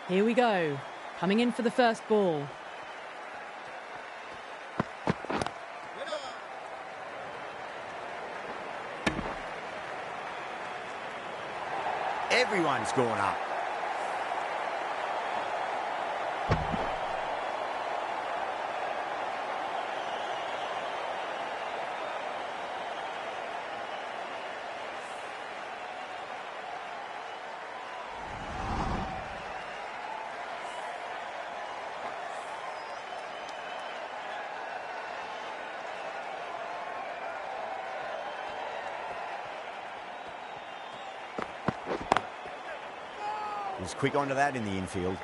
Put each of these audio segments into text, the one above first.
Here we go. Coming in for the first ball. Everyone's gone up. He's quick onto that in the infield.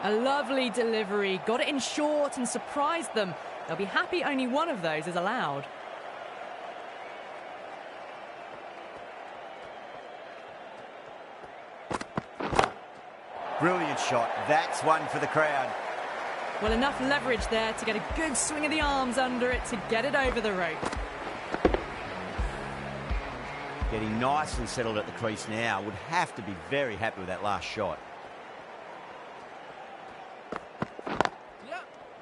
A lovely delivery. Got it in short and surprised them. They'll be happy only one of those is allowed. Brilliant shot. That's one for the crowd. Well, enough leverage there to get a good swing of the arms under it to get it over the rope. Getting nice and settled at the crease now. Would have to be very happy with that last shot.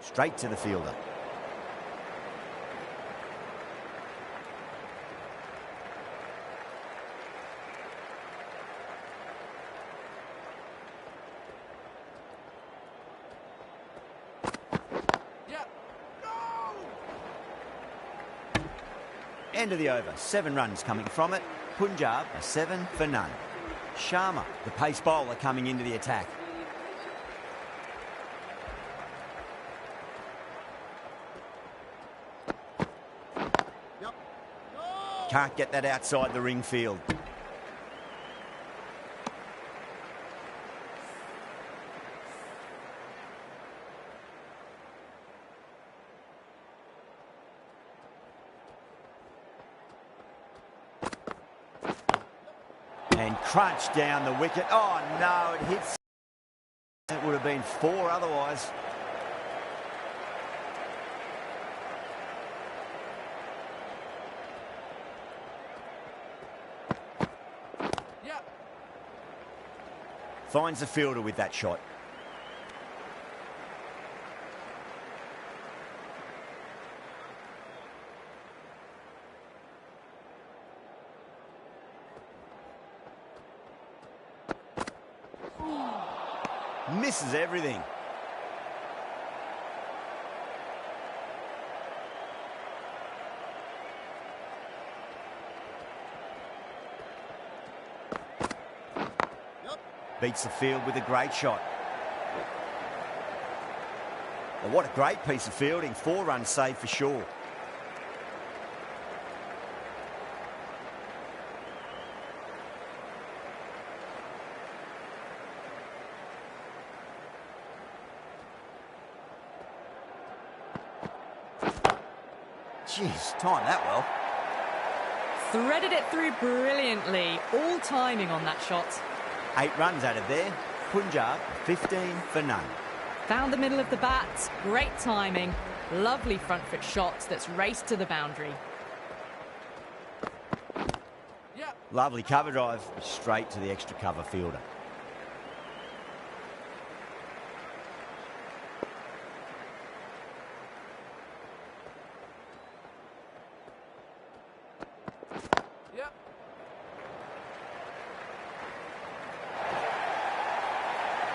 Straight to the fielder. End of the over. 7 runs coming from it. Punjab a 7 for none. Sharma, the pace bowler, coming into the attack. Can't get that outside the ring field. And crunched down the wicket. Oh no, it hits. It would have been 4 otherwise. Finds the fielder with that shot. Misses everything. Beats the field with a great shot. Well, what a great piece of fielding. 4 runs saved for sure. Jeez, timed that well. Threaded it through brilliantly. All timing on that shot. 8 runs added there. Punjab 15 for none. Found the middle of the bat. Great timing. Lovely front foot shot that's raced to the boundary. Lovely cover drive straight to the extra cover fielder.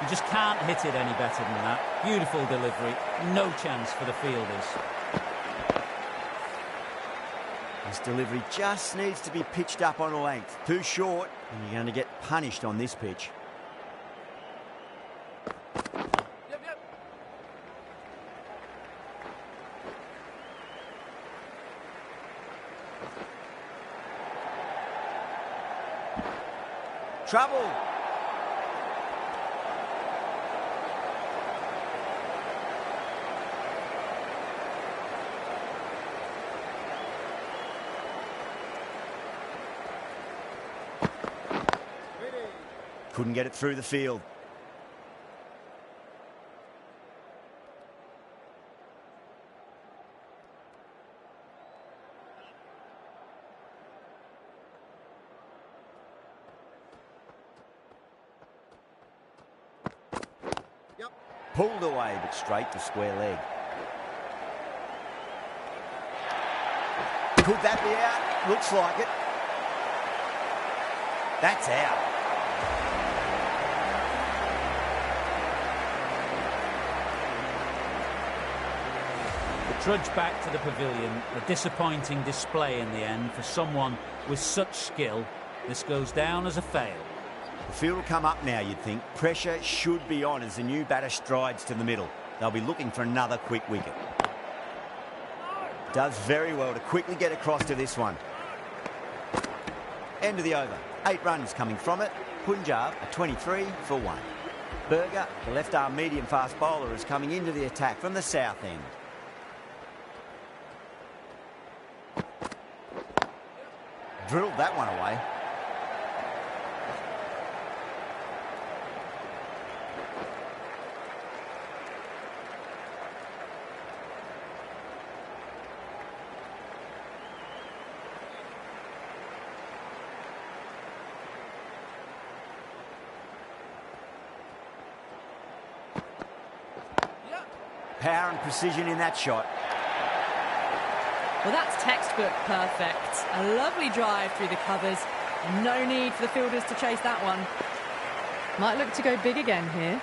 You just can't hit it any better than that. Beautiful delivery. No chance for the fielders. This delivery just needs to be pitched up on a length. Too short, and you're going to get punished on this pitch. Trouble. Couldn't get it through the field. Pulled away, but straight to square leg. Could that be out? Looks like it. That's out. The trudge back to the pavilion. A disappointing display in the end for someone with such skill. This goes down as a fail. The field will come up now, you'd think. Pressure should be on as the new batter strides to the middle. They'll be looking for another quick wicket. Does very well to quickly get across to this one. End of the over. 8 runs coming from it. Punjab are 23 for 1. Berger, the left-arm medium-fast bowler, is coming into the attack from the south end. Drilled that one away. Power and precision in that shot. Well, that's textbook perfect. A lovely drive through the covers. No need for the fielders to chase that one. Might look to go big again here.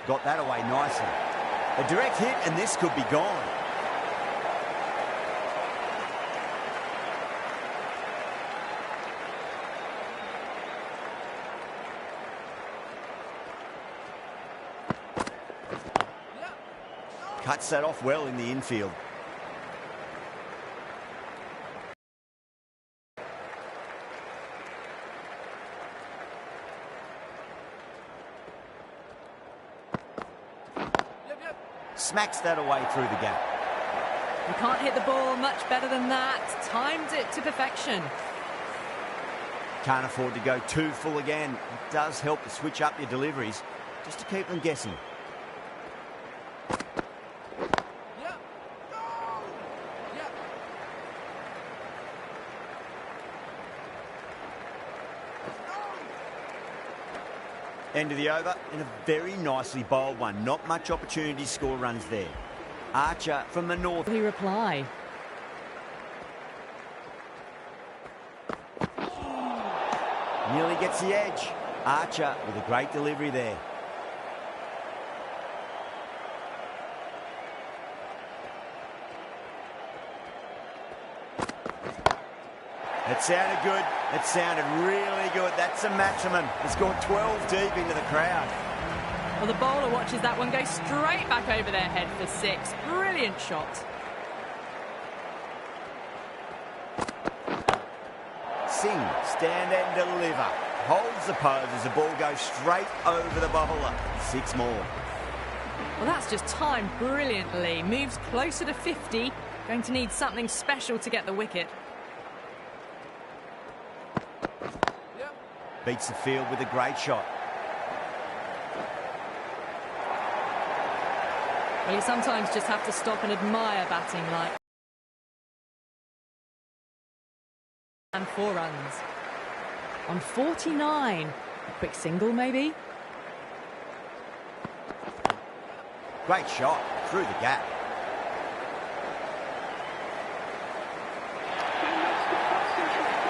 Got that away nicely. A direct hit and this could be gone. Cuts that off well in the infield. Smacks that away through the gap. You can't hit the ball much better than that. Timed it to perfection. Can't afford to go too full again. It does help to switch up your deliveries, just to keep them guessing. End of the over, and a very nicely bowled one. Not much opportunity to score runs there. Archer from the north. Will he reply? Nearly gets the edge. Archer with a great delivery there. It sounded good. It sounded really good. That's a maximum. It's gone 12 deep into the crowd. Well, the bowler watches that one go straight back over their head for 6. Brilliant shot. Singh, stand and deliver. Holds the pose as the ball goes straight over the bowler. 6 more. Well, that's just timed brilliantly. Moves closer to 50. Going to need something special to get the wicket. Beats the field with a great shot. Well, you sometimes just have to stop and admire batting like. And 4 runs. On 49. A quick single, maybe? Great shot through the gap.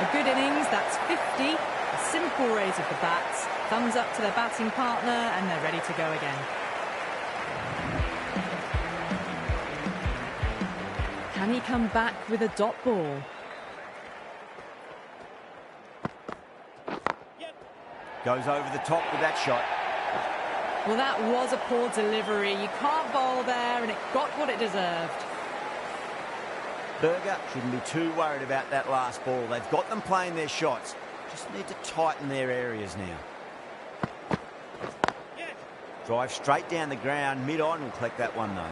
A good innings, that's 50. A simple raise of the bats. Thumbs up to their batting partner, and they're ready to go again. Can he come back with a dot ball? Goes over the top with that shot. Well, that was a poor delivery. You can't bowl there, and it got what it deserved. Berger shouldn't be too worried about that last ball. They've got them playing their shots. Just need to tighten their areas now. Drive straight down the ground. Mid-on will collect that one, though.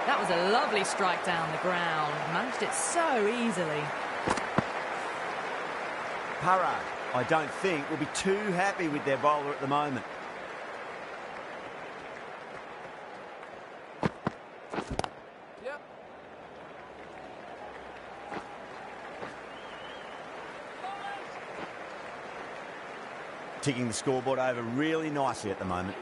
That was a lovely strike down the ground. Managed it so easily. Parag, I don't think, will be too happy with their bowler at the moment. Ticking the scoreboard over really nicely at the moment.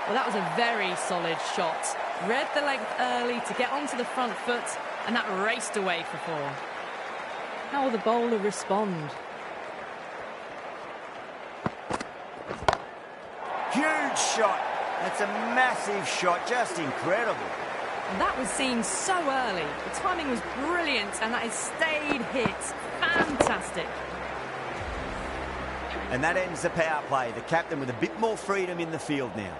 Well, that was a very solid shot. Read the length early to get onto the front foot, and that raced away for 4. How will the bowler respond? Huge shot. That's a massive shot, just incredible. And that was seen so early. The timing was brilliant, and that is stayed hit. Fantastic. And that ends the power play. The captain with a bit more freedom in the field now.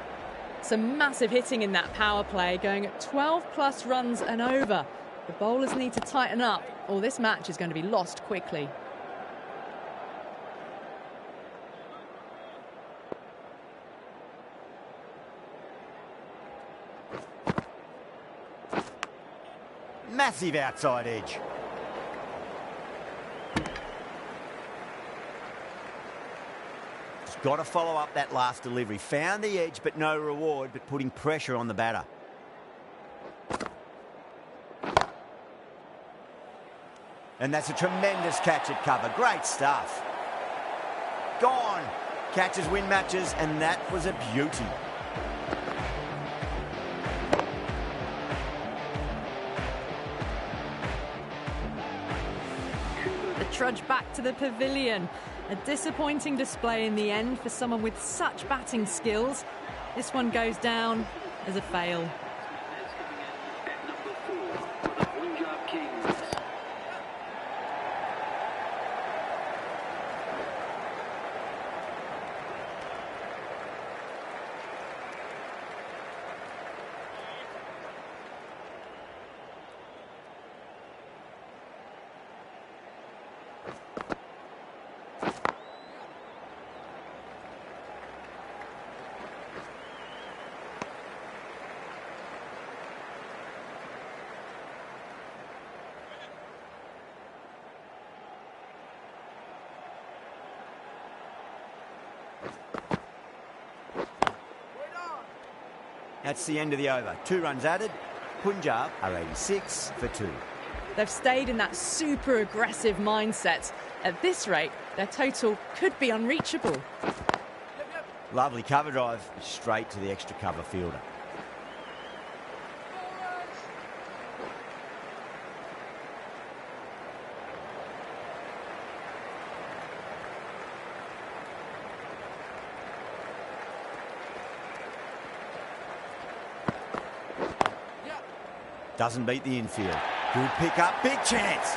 Some massive hitting in that power play, going at 12+ runs and over. The bowlers need to tighten up, or this match is going to be lost quickly. Massive outside edge. Just got to follow up that last delivery. Found the edge, but no reward, but putting pressure on the batter. And that's a tremendous catch at cover. Great stuff. Gone. Catches win matches, and that was a beauty. Trudge back to the pavilion. A disappointing display in the end for someone with such batting skills. This one goes down as a fail. That's the end of the over. 2 runs added. Punjab are 86 for 2. They've stayed in that super aggressive mindset. At this rate, their total could be unreachable. Lovely cover drive, straight to the extra cover fielder. Doesn't beat the infield. Good pick up, big chance.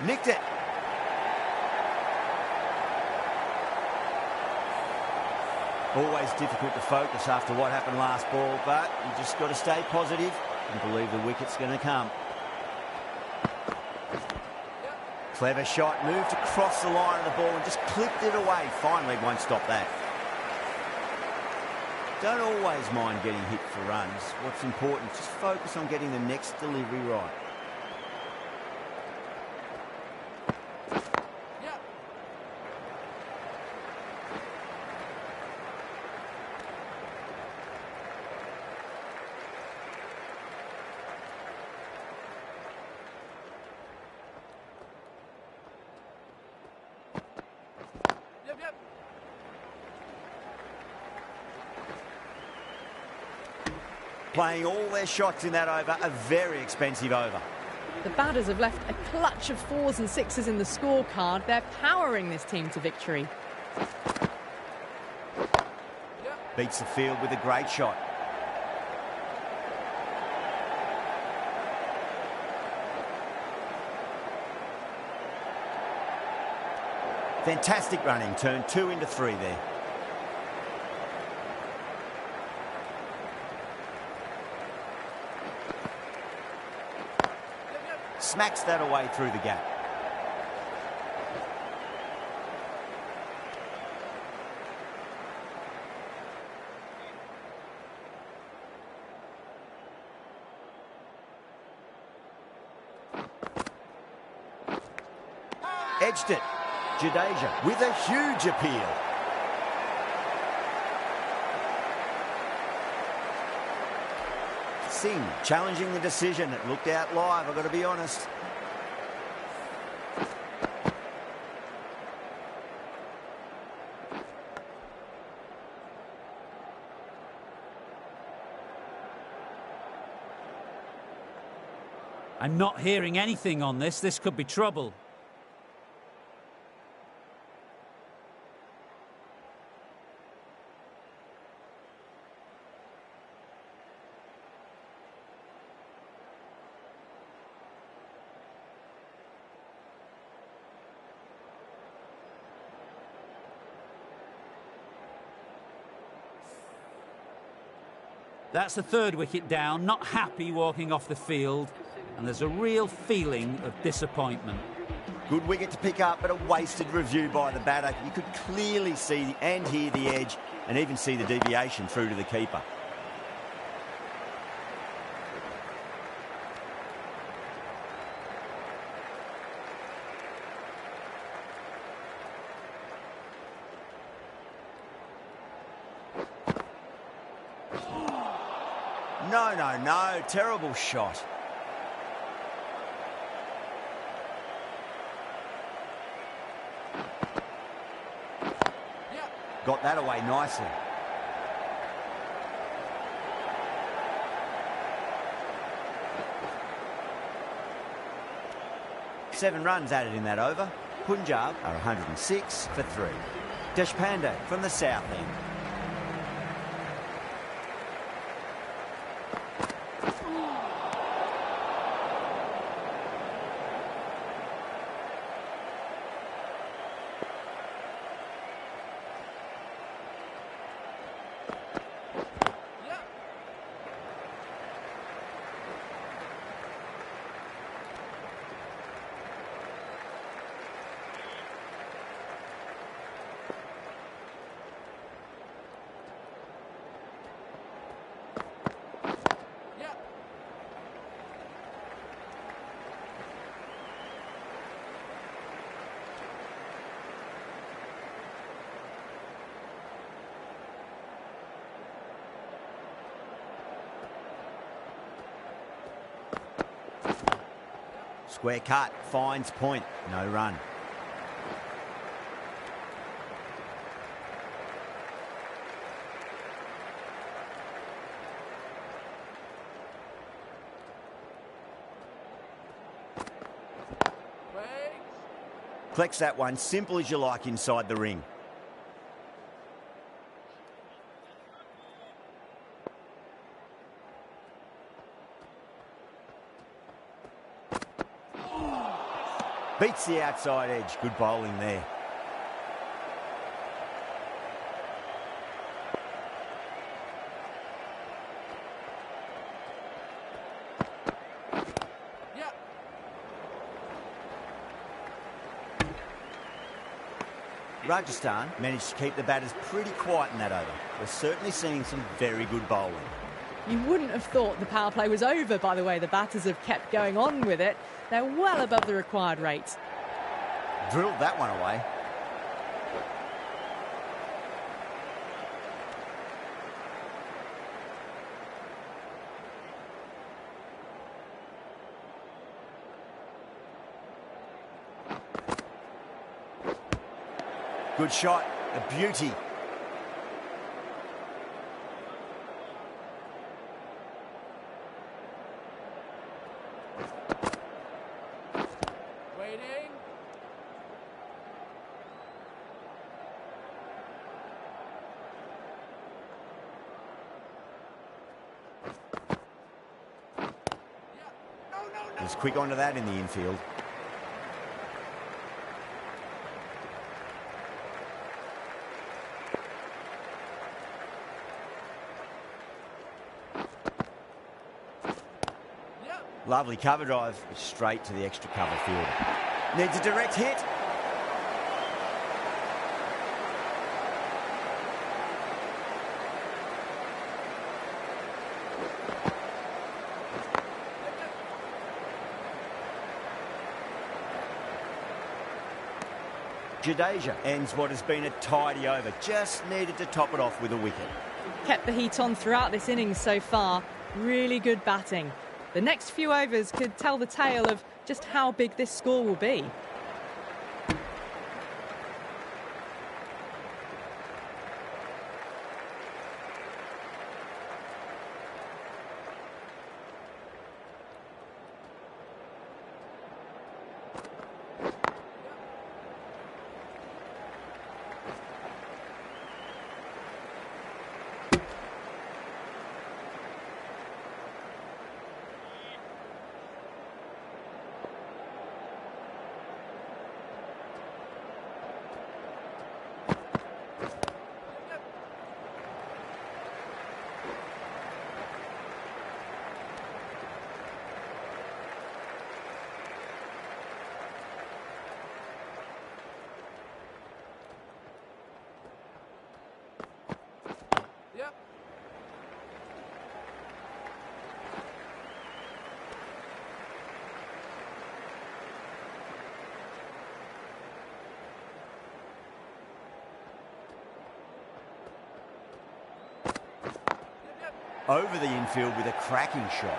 Nicked it. Always difficult to focus after what happened last ball, but you just got to stay positive and believe the wicket's going to come. Clever shot, moved across the line of the ball and just clipped it away. Fine leg won't stop that. Don't always mind getting hit for runs. What's important, just focus on getting the next delivery right. Playing all their shots in that over, a very expensive over. The batters have left a clutch of 4s and 6s in the scorecard. They're powering this team to victory. Beats the field with a great shot. Fantastic running, turned 2 into 3 there. smacks that away through the gap. Edged it. Jadeja with a huge appeal. Singh challenging the decision. It looked out live, I've got to be honest. I'm not hearing anything on this. This could be trouble. That's the third wicket down, not happy walking off the field, and there's a real feeling of disappointment. Good wicket to pick up, but a wasted review by the batter. You could clearly see and hear the edge, and even see the deviation through to the keeper. No, terrible shot. Got that away nicely. Seven runs added in that over. Punjab are 106 for 3. Deshpande from the south end. Square cut, finds point, no run. Collects that one, simple as you like inside the ring. Beats the outside edge. Good bowling there. Rajasthan managed to keep the batters pretty quiet in that over. We're certainly seeing some very good bowling. You wouldn't have thought the power play was over by the way the batters have kept going on with it. They're well above the required rate. Drilled that one away. Good shot, a beauty. Was quick onto that in the infield. Lovely cover drive, straight to the extra cover fielder. Needs a direct hit. Jadeja ends what has been a tidy over. Just needed to top it off with a wicket. Kept the heat on throughout this innings so far. Really good batting. The next few overs could tell the tale of just how big this score will be. Over the infield with a cracking shot.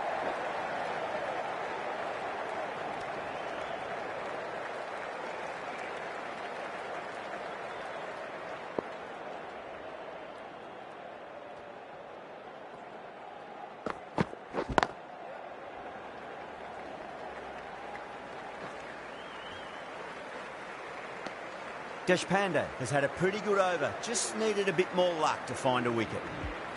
Deshpande has had a pretty good over, just needed a bit more luck to find a wicket.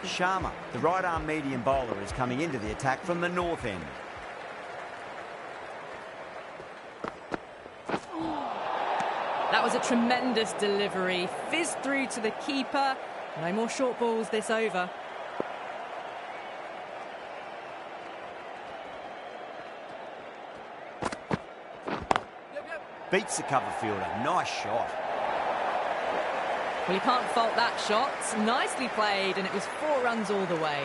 Sharma, the right-arm medium bowler, is coming into the attack from the north end. That was a tremendous delivery. Fizzed through to the keeper. No more short balls this over. Beats the cover fielder. Nice shot. Well, you can't fault that shot. Nicely played, and it was 4 runs all the way.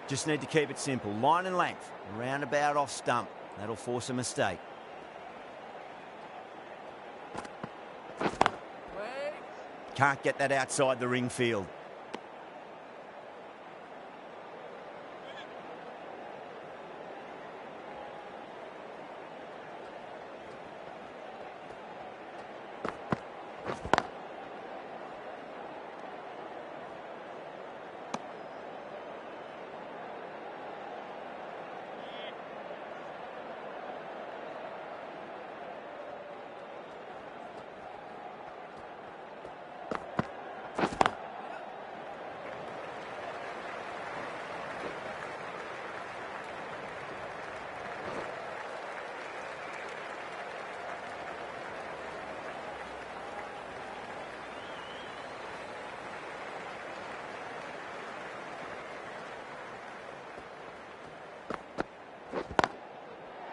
Just need to keep it simple. Line and length. Roundabout off stump. That'll force a mistake. Can't get that outside the ring field.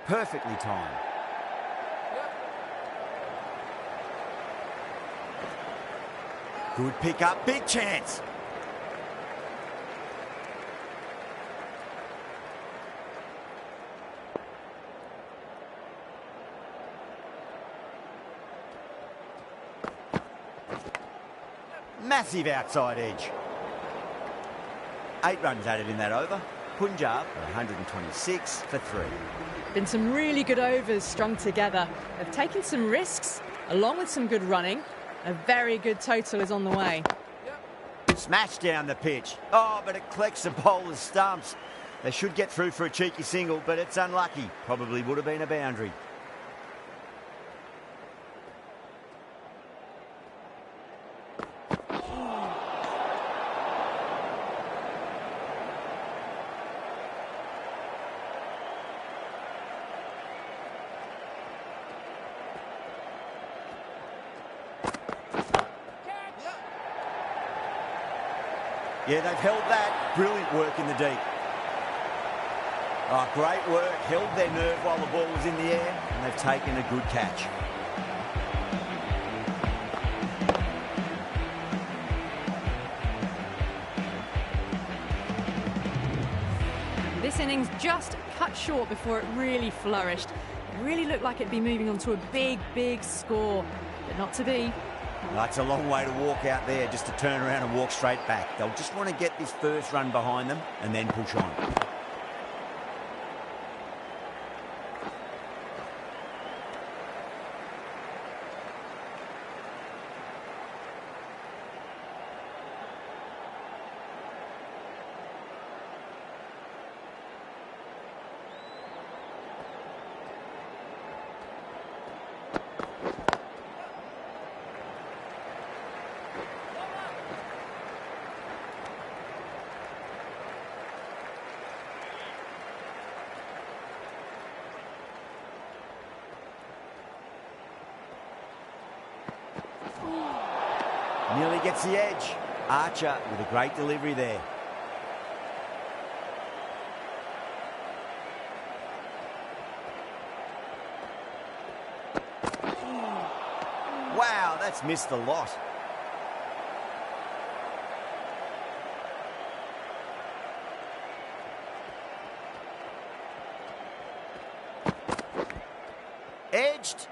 Perfectly timed. Good pick up, big chance. Massive outside edge. 8 runs added in that over. Punjab 126 for 3. Been some really good overs strung together. They've taken some risks, along with some good running. A very good total is on the way. Smash down the pitch. Oh, but it collects the bowler's stumps. They should get through for a cheeky single, but it's unlucky. Probably would have been a boundary. Yeah, they've held that. Brilliant work in the deep. Oh, great work. Held their nerve while the ball was in the air, and they've taken a good catch. This innings just cut short before it really flourished. It really looked like it'd be moving on to a big, big score, but not to be. That's a long way to walk out there just to turn around and walk straight back. They'll just want to get this first run behind them and then push on. Nearly gets the edge. Archer with a great delivery there. Wow, that's missed a lot. Edged.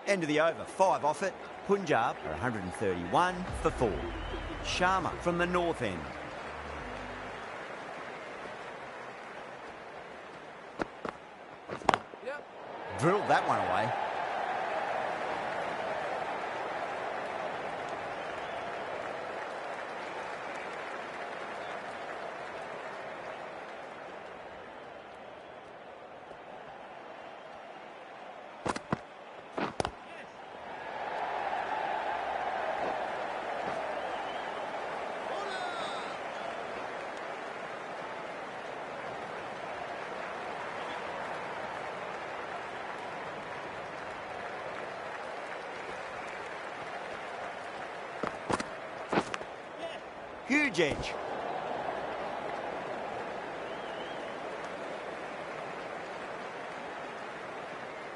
End of the over. 5 off it. Punjab are 131 for 4. Sharma from the north end. Drilled that one away. Huge edge.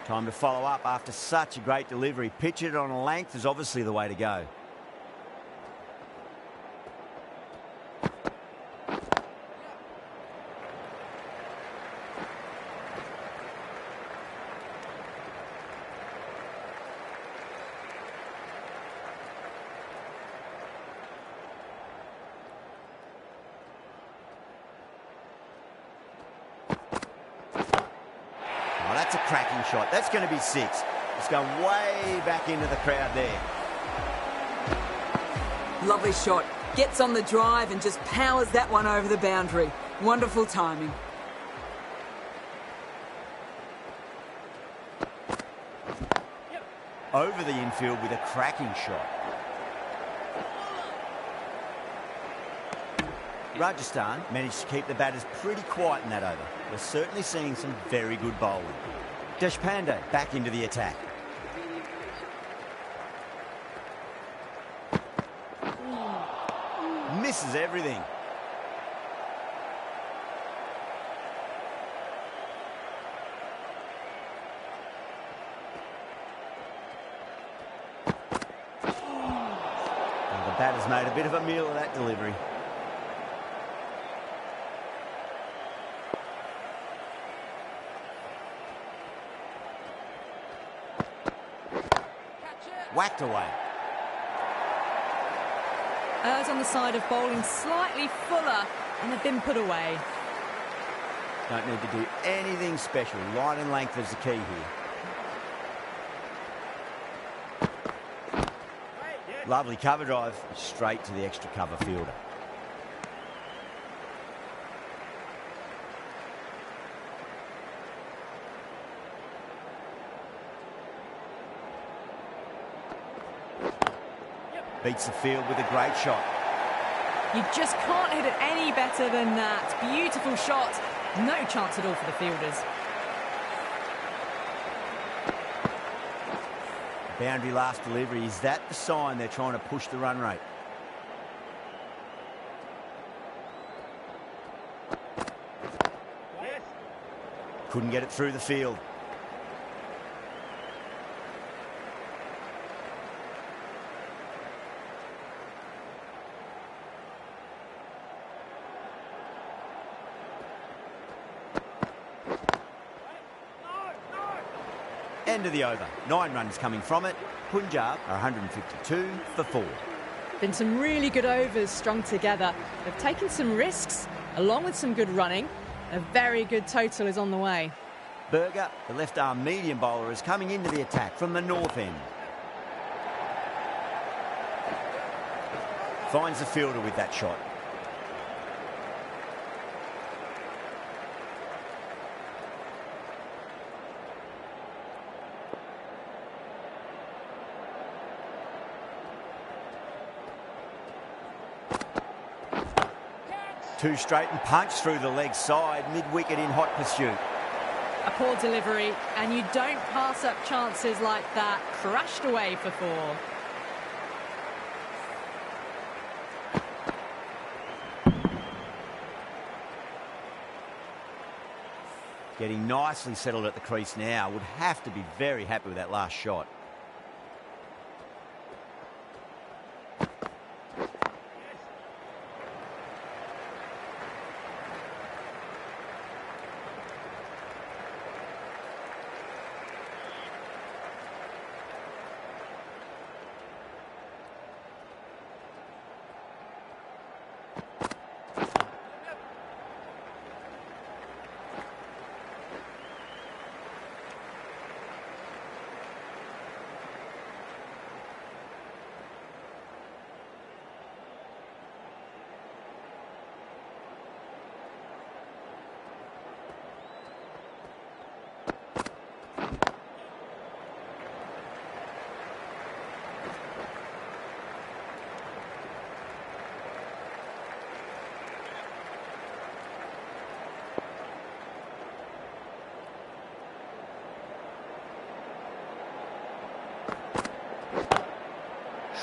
Time to follow up after such a great delivery. Pitch it on a length is obviously the way to go. That's a cracking shot. That's going to be 6. It's going way back into the crowd there. Lovely shot. Gets on the drive and just powers that one over the boundary. Wonderful timing. Over the infield with a cracking shot. Rajasthan managed to keep the batters pretty quiet in that over. We're certainly seeing some very good bowling. Deshpande back into the attack. Misses everything. And the batter's made a bit of a meal of that delivery. Whacked away. Errs on the side of bowling slightly fuller, and they've been put away. Don't need to do anything special. Line and length is the key here. Lovely cover drive, straight to the extra cover fielder. Beats the field with a great shot. You just can't hit it any better than that. Beautiful shot. No chance at all for the fielders. Boundary last delivery. Is that the sign they're trying to push the run rate? Couldn't get it through the field. End of the over. 9 runs coming from it. Punjab are 152 for 4. Been some really good overs strung together. They've taken some risks, along with some good running. A very good total is on the way. Berger, the left-arm medium bowler, is coming into the attack from the north end. Finds the fielder with that shot. Two straight and punch through the leg side, mid-wicket in hot pursuit. A poor delivery, and you don't pass up chances like that. Crashed away for 4. Getting nicely settled at the crease now. Would have to be very happy with that last shot.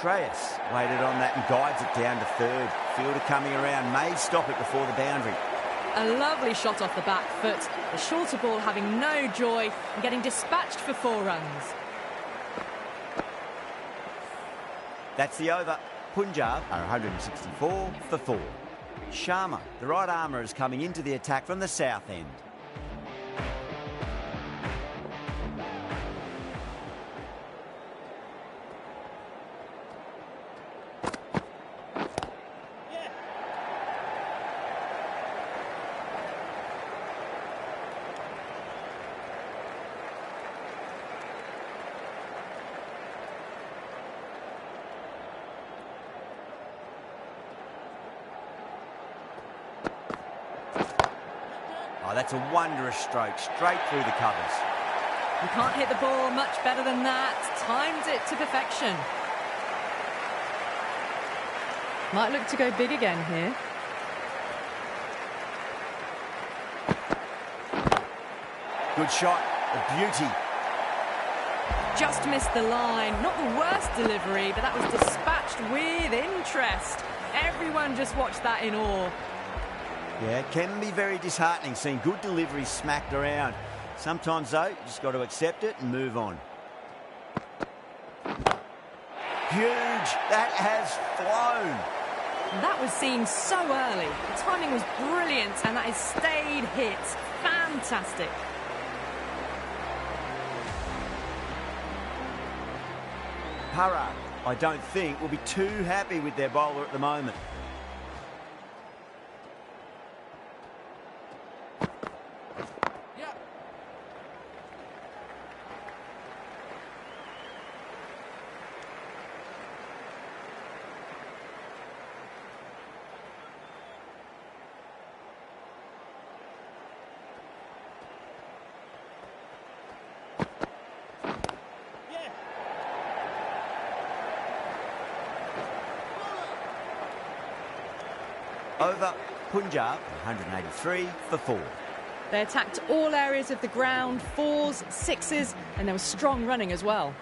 Shreyas waited on that and guides it down to third. Fielder coming around, may stop it before the boundary. A lovely shot off the back foot. The shorter ball having no joy and getting dispatched for 4 runs. That's the over. Punjab are 164 for 4. Sharma, the right armour, is coming into the attack from the south end. Oh, that's a wondrous stroke, straight through the covers. You can't hit the ball much better than that. Timed it to perfection. Might look to go big again here. Good shot, a beauty. Just missed the line. Not the worst delivery, but that was dispatched with interest. Everyone just watched that in awe. Yeah, it can be very disheartening seeing good deliveries smacked around. Sometimes, though, you just got to accept it and move on. Huge. That has flown. That was seen so early. The timing was brilliant, and that has stayed hit. Fantastic. Para, I don't think, will be too happy with their bowler at the moment. Over. Punjab, 183 for 4. They attacked all areas of the ground, 4s, 6s, and there was strong running as well.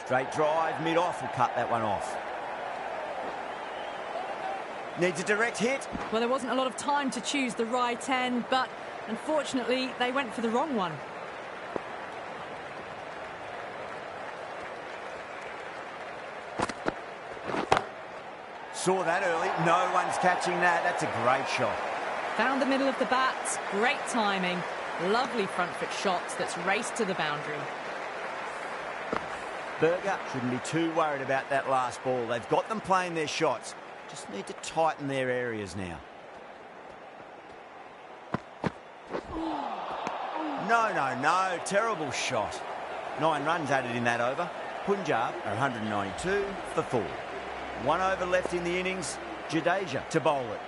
Straight drive, mid-off will cut that one off. Needs a direct hit. Well, there wasn't a lot of time to choose the right end, but unfortunately, they went for the wrong one. Saw that early. No one's catching that. That's a great shot. Found the middle of the bat. Great timing. Lovely front foot shots that's raced to the boundary. Berger shouldn't be too worried about that last ball. They've got them playing their shots. Just need to tighten their areas now. No. Terrible shot. 9 runs added in that over. Punjab are 192 for 4. 1 over left in the innings. Jadeja to bowl it.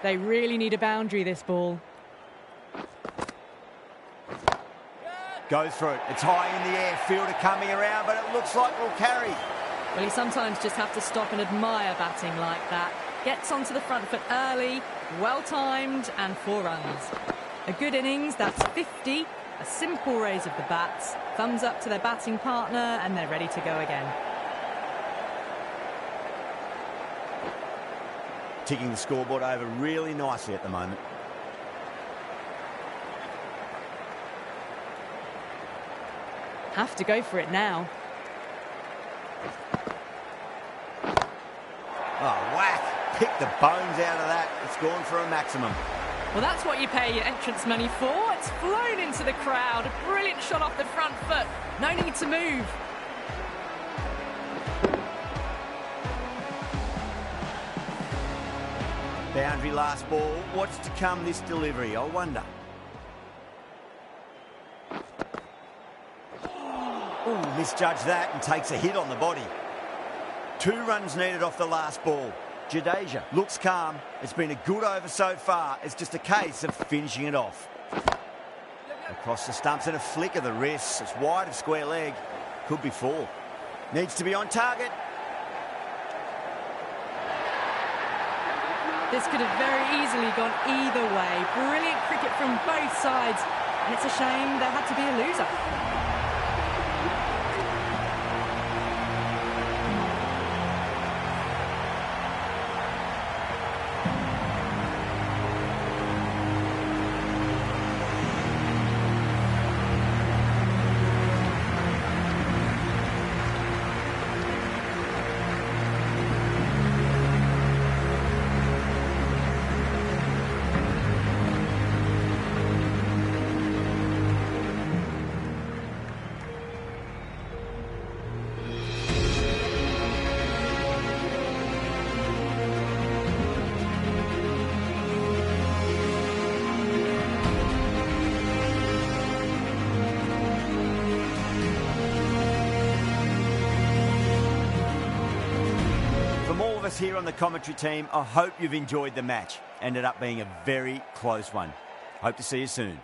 They really need a boundary, this ball. Goes for it. It's high in the air. Fielder coming around, but it looks like we'll carry. Well, you sometimes just have to stop and admire batting like that. Gets onto the front foot early, well-timed, and 4 runs. A good innings, that's 50. A simple raise of the bats. Thumbs up to their batting partner, and they're ready to go again. Ticking the scoreboard over really nicely at the moment. Have to go for it now. Oh, whack. Pick the bones out of that. It's gone for a maximum. Well, that's what you pay your entrance money for. It's flown into the crowd. A brilliant shot off the front foot. No need to move. Boundary last ball. What's to come this delivery, I wonder. Ooh, misjudged that and takes a hit on the body. 2 runs needed off the last ball. Jadeja looks calm. It's been a good over so far. It's just a case of finishing it off. Across the stumps and a flick of the wrists. It's wide of square leg. Could be 4. Needs to be on target. This could have very easily gone either way. Brilliant cricket from both sides. And it's a shame there had to be a loser. Us here on the commentary team, I hope you've enjoyed the match. Ended up being a very close one. Hope to see you soon.